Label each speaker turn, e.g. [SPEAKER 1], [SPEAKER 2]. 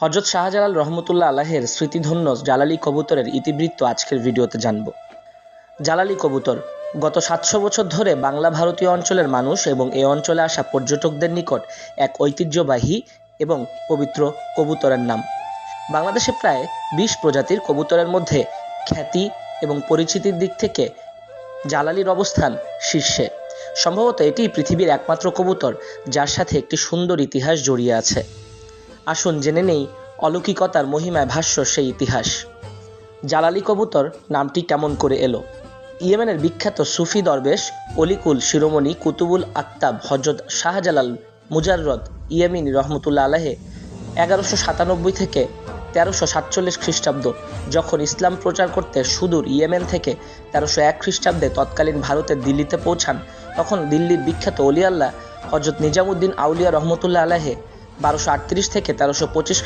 [SPEAKER 1] হযরত শাহজালাল রহমতুল্লাহ আলাইহির স্মৃতিধন্য জালালি কবুতরের ইতিবৃত্ত আজকের ভিডিওতে জানব। জালালি কবুতর গত ৭০০ বছর ধরে বাংলা ভারতীয় অঞ্চলের মানুষ এবং এ অঞ্চলে আসা পর্যটকদের নিকট এক ঐতিহ্যবাহী এবং পবিত্র কবুতরের নাম। বাংলাদেশে প্রায় ২০ প্রজাতির কবুতরের মধ্যে খ্যাতি এবং পরিচিতির দিক থেকে জালালির অবস্থান শীর্ষে। সম্ভবত এটিই পৃথিবীর একমাত্র কবুতর যার সাথে একটি সুন্দর ইতিহাস জড়িয়ে আছে। আসুন জেনে নেই অলৌকিকতার মহিমায় ভাষ্য সেই ইতিহাস। জালালি কবুতর নামটি কেমন করে এলো? ইয়েমেনের বিখ্যাত সুফি দরবেশ অলিকুল শিরোমণি কুতুবুল আকতাব হযরত শাহজালাল মুজাররদ ইয়েমিনী রহমতুল্লাহ আলাইহি ১১৯৭ থেকে ১৩৪৭ খ্রিস্টাব্দ যখন ইসলাম প্রচার করতে সুদূর ইয়েমেন থেকে ১৩০১ খ্রিস্টাব্দে তৎকালীন ভারতের দিল্লিতে পৌঁছান, তখন দিল্লির বিখ্যাত অলি আল্লাহ হযরত নিজামুদ্দিন আউলিয়া রহমতুল্লাহ আলাইহি ১২৩৮ থেকে ১৩২৫